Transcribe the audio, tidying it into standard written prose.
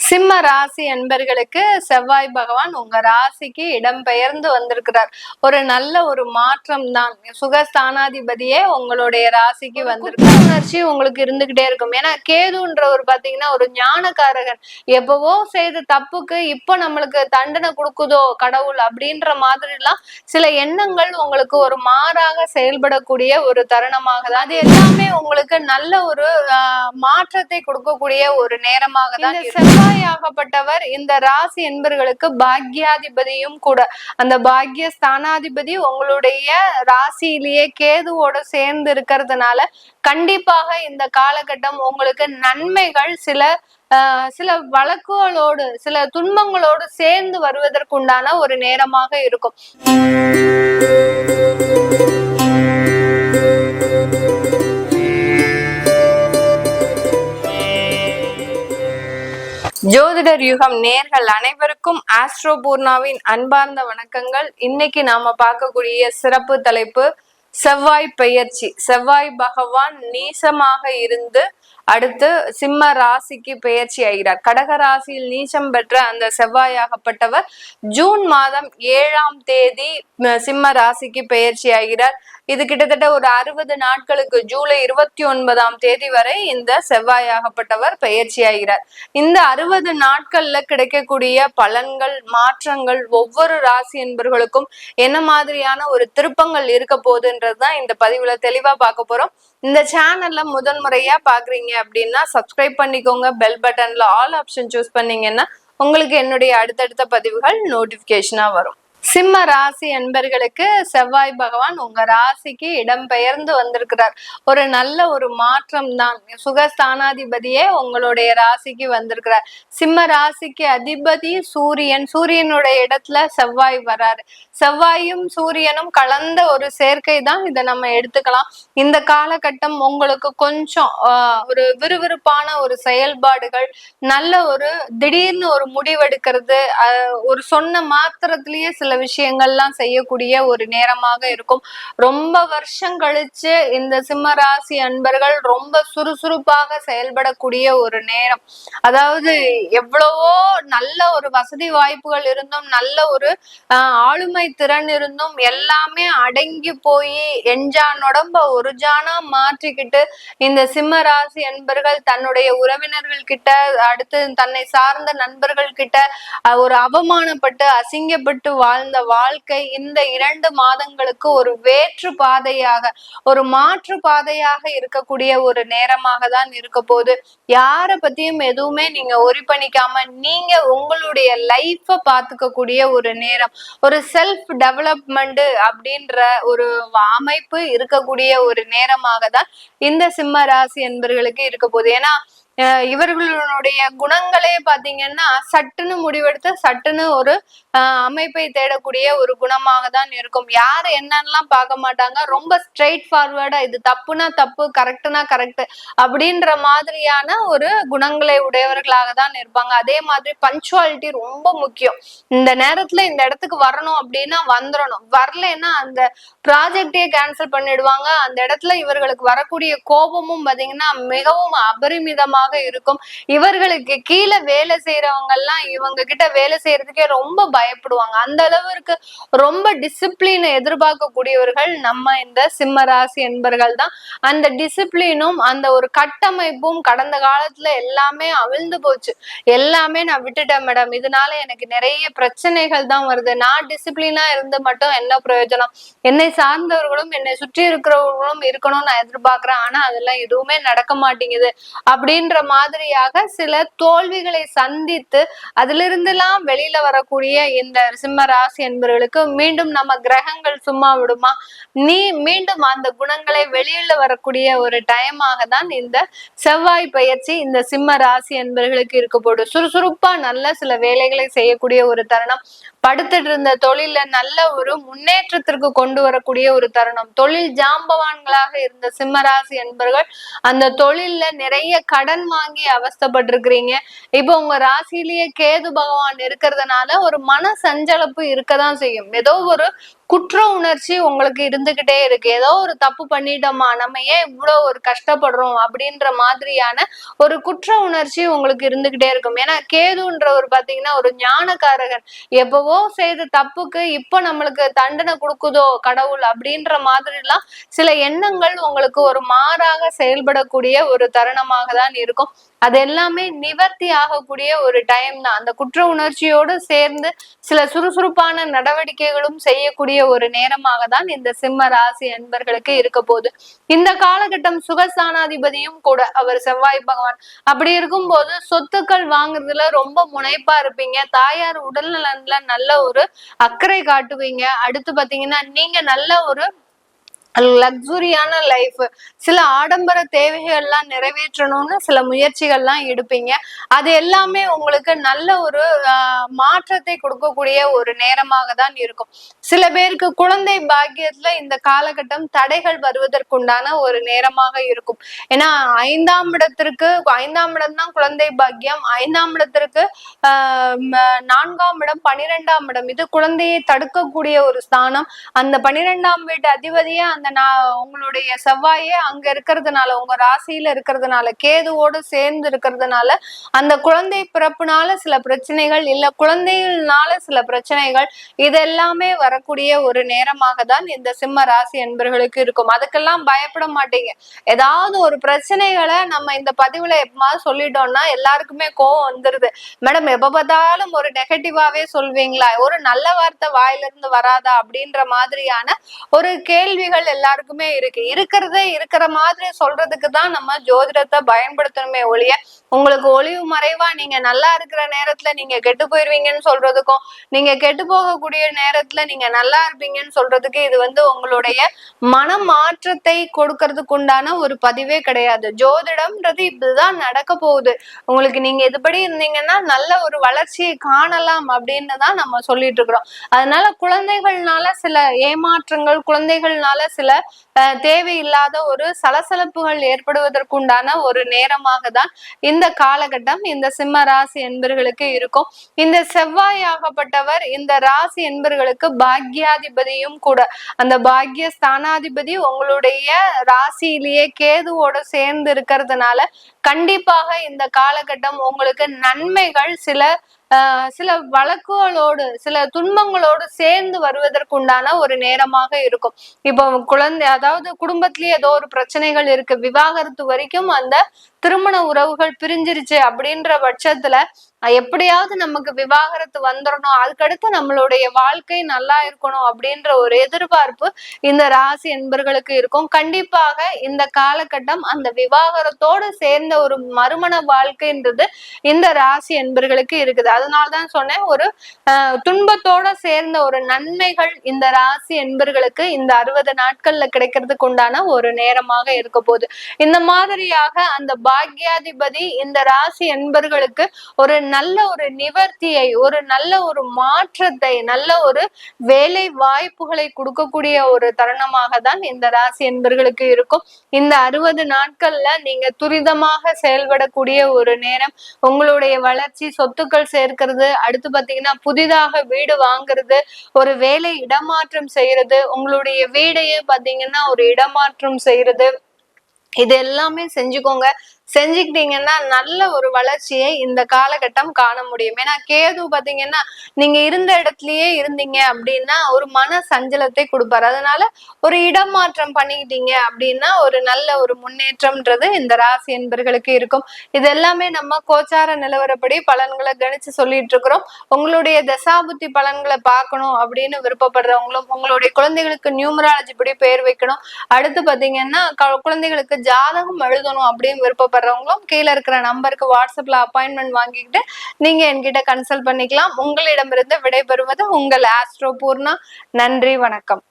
சிம்ம ராசி அன்பர்களுக்கு செவ்வாய் பகவான் உங்க ராசிக்கு இடம்பெயர்ந்து வந்திருக்கிறார். ஒரு நல்ல ஒரு மாற்றம் தான். சுகஸ்தானாதிபதியே உங்களுடைய ராசிக்கு வந்திருக்கு. உணர்ச்சி உங்களுக்கு இருந்துகிட்டே இருக்கும். ஏன்னா கேதுன்றவர் பாத்தீங்கன்னா ஒரு ஞானக்காரகன். எப்பவோ செய்த தப்புக்கு இப்ப நம்மளுக்கு தண்டனை கொடுக்குதோ கடவுள் அப்படின்ற மாதிரி எல்லாம் சில எண்ணங்கள் உங்களுக்கு ஒரு மாறாக செயல்படக்கூடிய ஒரு தருணமாக தான். அது எல்லாமே உங்களுக்கு நல்ல ஒரு மாற்றத்தை கொடுக்கக்கூடிய ஒரு நேரமாக தான். செவ்வாயாகப்பட்டவர் இந்த ராசி என்பர்களுக்கு பாக்யாதிபதியும் கூட. அந்த பாக்ய ஸ்தானாதிபதி உங்களுடைய ராசியிலேயே கேதுவோட சேர்ந்து இருக்கிறதுனால கண்டிப்பாக இந்த காலகட்டம் உங்களுக்கு நன்மைகள் சில வழக்குகளோடு சில துன்பங்களோடு சேர்ந்து வருவதற்குண்டான ஒரு நேரமாக இருக்கும். ஜோதிடர் யுகம் நேர்கள் அனைவருக்கும் ஆஸ்ட்ரோ பூர்ணாவின் அன்பார்ந்த வணக்கங்கள். இன்னைக்கு நாம பார்க்கக்கூடிய சிறப்பு தலைப்பு செவ்வாய் பெயர்ச்சி. செவ்வாய் பகவான் நீசமாக இருந்து அடுத்து சிம்ம ராசிக்கு பெயர்ச்சி ஆகிறார். கடக ராசியில் நீச்சம் பெற்ற அந்த செவ்வாயாகப்பட்டவர் ஜூன் மாதம் 7ஆம் தேதி சிம்ம ராசிக்கு பெயர்ச்சி ஆகிறார். இது கிட்டத்தட்ட ஒரு 60 நாட்களுக்கு ஜூலை 29ஆம் தேதி வரை இந்த செவ்வாயாகப்பட்டவர் பெயர்ச்சி ஆகிறார். இந்த 60 நாட்கள்ல கிடைக்கக்கூடிய பலன்கள் மாற்றங்கள் ஒவ்வொரு ராசி என்பவர்களுக்கும் என்ன மாதிரியான ஒரு திருப்பங்கள் இருக்க போகுதுன்றதுதான் இந்த பதிவுல தெளிவா பார்க்க போறோம். இந்த சேனல்ல முதல் முறையா பாக்குறீங்க அப்படின்னா சப்ஸ்கிரைப் பண்ணிக்கோங்க. பெல் பட்டன்ல ஆல் ஆப்ஷன் சூஸ் பண்ணீங்கன்னா உங்களுக்கு என்னுடைய அடுத்தடுத்த பதிவுகள் நோட்டிபிகேஷனா வரும். சிம்ம ராசி அன்பர்களுக்கு செவ்வாய் பகவான் உங்க ராசிக்கு இடம்பெயர்ந்து வந்திருக்கிறார். ஒரு நல்ல ஒரு மாற்றம் தான். சுகஸ்தானாதிபதியே உங்களுடைய ராசிக்கு வந்திருக்கிறார். சிம்ம ராசிக்கு அதிபதி சூரியன். சூரியனுடைய இடத்துல செவ்வாய் வராரு. செவ்வாயும் சூரியனும் கலந்த ஒரு சேர்க்கை தான். இதை நம்ம எடுத்துக்கலாம். இந்த காலகட்டம் உங்களுக்கு கொஞ்சம் ஒரு விறுவிறுப்பான ஒரு செயல்பாடுகள், நல்ல ஒரு திடீர்னு ஒரு முடிவெடுக்கிறது, ஒரு சொன்ன மாத்திரத்திலேயே சில விஷயங்கள்லாம் செய்யக்கூடிய ஒரு நேரமாக இருக்கும். ரொம்ப வருஷம் கழிச்சு இந்த சிம்ம ராசி அன்பர்கள் ரொம்ப சுறுசுறுப்பாக செயல்படக்கூடிய ஒரு நேரம். அதாவது எவ்வளவோ நல்ல ஒரு வசதி வாய்ப்புகள் இருந்தும் நல்ல ஒரு ஆளுமை திறன் இருந்தும் எல்லாமே அடங்கி போய் எஞ்சான் உடம்ப ஒரு ஜானா மாற்றிக்கிட்டு இந்த சிம்ம ராசி அன்பர்கள் தன்னுடைய உறவினர்கள் கிட்ட, அடுத்து தன்னை சார்ந்த நண்பர்கள் கிட்ட ஒரு அவமானப்பட்டு அசிங்கப்பட்டு வாழ்ந்த வாழ்க்கை இந்த 2 மாதங்களுக்கு ஒரு வேற்று பாதையாக, ஒரு மாற்று பாதையாக இருக்கக்கூடிய ஒரு நேரமாக தான் இருக்க போகுது. யார பத்தியும் எதுவுமே நீங்க ஒரி பண்ணிக்காம நீங்க உங்களுடைய லைஃப பாத்துக்க கூடிய ஒரு நேரம், ஒரு செல்ஃப் டெவலப்மெண்ட் அப்படின்ற ஒரு அமைப்பு இருக்கக்கூடிய ஒரு நேரமாக தான் இந்த சிம்ம ராசி என்பவர்களுக்கு இருக்க போகுது. ஏன்னா இவர்களுடைய குணங்களே பாத்தீங்கன்னா சட்டுன்னு முடிவெடுத்து சட்டுன்னு ஒரு அமைப்பை தேடக்கூடிய ஒரு குணமாக தான் இருக்கும். யாரு என்னன்னெல்லாம் பார்க்க மாட்டாங்க. ரொம்ப ஸ்ட்ரெயிட் ஃபார்வர்டா இது தப்புனா தப்பு, கரெக்டுனா கரெக்ட் அப்படின்ற மாதிரியான ஒரு குணங்களை உடையவர்களாக தான் இருப்பாங்க. அதே மாதிரி பஞ்சுவாலிட்டி ரொம்ப முக்கியம். இந்த நேரத்துல இந்த இடத்துக்கு வரணும் அப்படின்னா வந்துடணும். வரலன்னா அந்த ப்ராஜெக்டே கேன்சல் பண்ணிடுவாங்க. அந்த இடத்துல இவர்களுக்கு வரக்கூடிய கோபமும் பாத்தீங்கன்னா மிகவும் அபரிமிதமாக இருக்கும். இவர்களுக்கு கீழே வேலை செய்யறவங்க எல்லாம் இவங்க கிட்ட வேலை செய்யறதுக்கே ரொம்ப பயப்படுவாங்க. அந்த அளவிற்கு ரொம்ப டிசிப்ளினை எதிர்பார்க்கக்கூடியவர்கள் நம்ம இந்த சிம்ம ராசி என்பர்கள் தான். அந்த டிசிப்ளினும் அந்த ஒரு கட்டமைப்பும் கடந்த காலத்துல எல்லாமே அவிழ்ந்து போச்சு. எல்லாமே நான் விட்டுட்டேன் மேடம், இதனால எனக்கு நிறைய பிரச்சனைகள் தான் வருது. நான் டிசிப்ளினா இருந்து மட்டும் என்ன பிரயோஜனம்? என்னை சார்ந்தவர்களும் என்னை சுற்றி இருக்கிறவர்களும் இருக்கணும்னு நான் எதிர்பார்க்கிறேன். ஆனா அதெல்லாம் எதுவுமே நடக்க மாட்டேங்குது அப்படின்ற மாதிரியாக சில தோல்விகளை சந்தித்து அதிலிருந்து எல்லாம் வெளியில வரக்கூடிய இந்த சிம்ம ராசி என்பவர்களுக்கு மீண்டும் நம்ம கிரகங்கள் சும்மா விடுமா? மீண்டும் அந்த குணங்களை வெளியில வரக்கூடிய ஒரு டைமாக தான் இந்த செவ்வாய் பயிற்சி இந்த சிம்ம ராசி என்பவர்களுக்கு இருக்க போடும். சுறுசுறுப்பா நல்ல சில வேலைகளை செய்யக்கூடிய ஒரு தருணம். படுத்துட்டு இருந்த தொழில நல்ல ஒரு முன்னேற்றத்திற்கு கொண்டு வரக்கூடிய ஒரு தருணம். தொழில் ஜாம்பவான்களாக இருந்த சிம்மராசி என்பவர்கள் அந்த தொழில்ல நிறைய கடன் வாங்கி அவஸ்தப்பட்டிருக்கிறீங்க. இப்போ உங்க ராசியிலேயே கேது பகவான் இருக்கிறதுனால ஒரு மன சஞ்சலப்பு இருக்கதான் செய்யும். ஏதோ ஒரு குற்ற உணர்ச்சி உங்களுக்கு இருந்துகிட்டே இருக்கு. ஏதோ ஒரு தப்பு பண்ணிட்டோமா, நம்ம ஏன் இவ்வளவு ஒரு கஷ்டப்படுறோம் அப்படின்ற மாதிரியான ஒரு குற்ற உணர்ச்சி உங்களுக்கு இருந்துகிட்டே இருக்கும். ஏன்னா கேதுன்றவர் பாத்தீங்கன்னா ஒரு ஞானகாரகன். எப்பவோ செய்த தப்புக்கு இப்ப நம்மளுக்கு தண்டனை கொடுக்குதோ கடவுள் அப்படின்ற மாதிரி எல்லாம் சில எண்ணங்கள் உங்களுக்கு ஒரு மாறாக செயல்படக்கூடிய ஒரு தருணமாக தான் இருக்கும். அது எல்லாமே நிவர்த்தி ஆகக்கூடிய ஒரு டைம் தான். அந்த குற்ற உணர்ச்சியோடு சேர்ந்து சில சுறுசுறுப்பான நடவடிக்கைகளும் செய்யக்கூடிய ஒரு நேரமாக தான் இந்த சிம்ம ராசி அன்பர்களுக்கு இருக்க போகுது. இந்த காலகட்டம் சுகஸ்தானாதிபதியும் கூட அவர் செவ்வாய் பகவான். அப்படி இருக்கும்போது சொத்துக்கள் வாங்குறதுல ரொம்ப முனைப்பா இருப்பீங்க. தாயார் உடல் நலன்ல நல்ல ஒரு அக்கறை காட்டுவீங்க. அடுத்து பாத்தீங்கன்னா நீங்க நல்ல ஒரு லக்ஸுரியான லைஃப், சில ஆடம்பர தேவைகள்லாம் நிறைவேற்றணும்னு சில முயற்சிகள்லாம் எடுப்பீங்க. அது எல்லாமே உங்களுக்கு நல்ல ஒரு மாற்றத்தை கொடுக்கக்கூடிய ஒரு நேரமாக தான் இருக்கும். சில பேருக்கு குழந்தை பாக்கியத்துல இந்த காலகட்டம் தடைகள் வருவதற்குண்டான ஒரு நேரமாக இருக்கும். ஏன்னா 5ஆம் இடம் தான் குழந்தை பாக்கியம். 5ஆம் இடத்திற்கு 4ஆம் இடம் 12ஆம் இடம், இது குழந்தையை தடுக்கக்கூடிய ஒரு ஸ்தானம். அந்த 12ஆம் வீட்டு அதிபதியே அந்த உங்களுடைய செவ்வாயே அங்க இருக்கிறதுனால, உங்க ராசியில இருக்கிறதுனால, கேதுவோடு சேர்ந்து இருக்கிறதுனால அந்த குழந்தை பிறப்புனால சில பிரச்சனைகள், இல்ல குழந்தைகள்னால சில பிரச்சனைகள், இதெல்லாமே வரக்கூடிய ஒரு நேரமாக தான் இந்த சிம்ம ராசி என்பர்களுக்கு இருக்கும். அதுக்கெல்லாம் பயப்பட மாட்டீங்க. ஏதாவது ஒரு பிரச்சனைகளை நம்ம இந்த பதிவுல எப்பமாவது சொல்லிட்டோம்னா எல்லாருக்குமே கோவம் வந்துருது. மேடம் எப்ப பார்த்தாலும் ஒரு நெகட்டிவாவே சொல்வீங்களா, ஒரு நல்ல வார்த்தை வாயிலிருந்து வராதா அப்படின்ற மாதிரியான ஒரு கேள்விகள் எல்லாருக்குமே இருக்கு. இருக்கிறதே இருக்கிற மாதிரி சொல்றதுக்கு தான் நம்ம ஜோதிடத்தை பயன்படுத்தணுமே ஒழிய, உங்களுக்கு ஒளிவு மறைவா நீங்க நல்லா இருக்கிற நேரத்துல நீங்க கெட்டு போயிருவீங்கன்னு சொல்றதுக்கும், நீங்க கெட்டு போகக்கூடிய நேரத்துல நீங்க நல்லா இருப்பீங்கன்னு சொல்றதுக்கு இது உங்களுடைய மன மாற்றத்தை கொடுக்கறதுக்கு உண்டான ஒரு பதிவே கிடையாது. ஜோதிடம்ன்றது இப்படிதான் நடக்க போகுது. உங்களுக்கு நீங்க இதுபடி இருந்தீங்கன்னா நல்ல ஒரு வளர்ச்சியை காணலாம் அப்படின்னு தான் நம்ம சொல்லிட்டு இருக்கிறோம். அதனால குழந்தைகள்னால சில ஏமாற்றங்கள், குழந்தைகள்னால சில தேவையில்லாத ஒரு சலசலப்புகள் ஏற்படுவதற்குண்டான ஒரு நேரமாக தான் இந்த காலகட்டம் இந்த சிம்ம ராசி என்பர்களுக்கு இருக்கும். இந்த செவ்வாய் ஆகப்பட்டவர் இந்த ராசி என்பர்களுக்கு பாக்யாதிபதியும் கூட. அந்த பாக்ய ஸ்தானாதிபதி உங்களுடைய ராசியிலேயே கேதுவோட சேர்ந்து இருக்கிறதுனால கண்டிப்பாக இந்த காலகட்டம் உங்களுக்கு நன்மைகள், சில வழக்குகளோடு சில துன்பங்களோடு சேர்ந்து வருவதற்குண்டான ஒரு நேரமாக இருக்கும். இப்போ அதாவது குடும்பத்திலேயே ஏதோ ஒரு பிரச்சனைகள் இருக்கு, விவாகரத்து வரைக்கும் அந்த திருமண உறவுகள் பிரிஞ்சிருச்சு அப்படின்ற பட்சத்துல எப்படியாவது நமக்கு விவாகரத்து வந்துடணும், அதுக்கடுத்து நம்மளுடைய வாழ்க்கை நல்லா இருக்கணும் அப்படின்ற ஒரு எதிர்பார்ப்பு இந்த ராசி என்பர்களுக்கு இருக்கும். கண்டிப்பாக இந்த காலகட்டம் அந்த விவாகரத்தோடு சேர்ந்த ஒரு மறுமண வாழ்க்கைன்றது இந்த ராசி என்பர்களுக்கு இருக்குது. அதனால்தான் சொன்னேன், ஒரு துன்பத்தோட சேர்ந்த ஒரு நன்மைகள் இந்த ராசி என்பர்களுக்கு இந்த 60 நாட்கள்ல கிடைக்கிறதுக்கு உண்டான ஒரு நேரமாக இருக்க போகுது. இந்த மாதிரியாக அந்த பாக்யாதிபதி இந்த ராசி என்பர்களுக்கு ஒரு நல்ல ஒரு நிவர்த்தியை, ஒரு நல்ல ஒரு மாற்றத்தை, நல்ல ஒரு வேலை வாய்ப்புகளை கொடுக்கக்கூடிய ஒரு தருணமாக தான் இந்த ராசி என்பர்களுக்கு இருக்கும். இந்த 60 நாட்கள்ல நீங்க துரிதமாக செயல்படக்கூடிய ஒரு நேரம். உங்களுடைய வளர்ச்சி, சொத்துக்கள் சேர்க்கிறது, அடுத்து பாத்தீங்கன்னா புதிதாக வீடு வாங்குறது, ஒரு வேலை இடமாற்றம் செய்யறது, உங்களுடைய வீடையே பாத்தீங்கன்னா ஒரு இடமாற்றம் செய்யறது, இது எல்லாமே செஞ்சுக்கோங்க. செஞ்சுக்கிட்டீங்கன்னா நல்ல ஒரு வளர்ச்சியை இந்த காலகட்டம் காண முடியும். ஏன்னா கேது பாத்தீங்கன்னா நீங்க இருந்த இடத்துலயே இருந்தீங்க அப்படின்னா ஒரு மன சஞ்சலத்தை கொடுப்பாரு. அதனால ஒரு இடமாற்றம் பண்ணிக்கிட்டீங்க அப்படின்னா ஒரு நல்ல ஒரு முன்னேற்றம்ன்றது இந்த ராசி என்பர்களுக்கு இருக்கும். இது எல்லாமே நம்ம கோச்சார நிலவரப்படி பலன்களை கணிச்சு சொல்லிட்டு இருக்கிறோம். உங்களுடைய தசாபுத்தி பலன்களை பார்க்கணும் அப்படின்னு விருப்பப்படுறவங்களும், உங்களுடைய குழந்தைகளுக்கு நியூமராலஜி படி பெயர் வைக்கணும், அடுத்து பாத்தீங்கன்னா குழந்தைகளுக்கு ஜாதகம் எழுதணும் அப்படின்னு விருப்பப்படுறவங்களும் கீழே இருக்கிற நம்பருக்கு வாட்ஸ்அப்ல அப்பாயின்மெண்ட் வாங்கிக்கிட்டு நீங்க என்கிட்ட கன்சல்ட் பண்ணிக்கலாம். உங்களிடமிருந்து விடைபெறுவது உங்கள் ஆஸ்ட்ரோ பூர்ணா. நன்றி, வணக்கம்.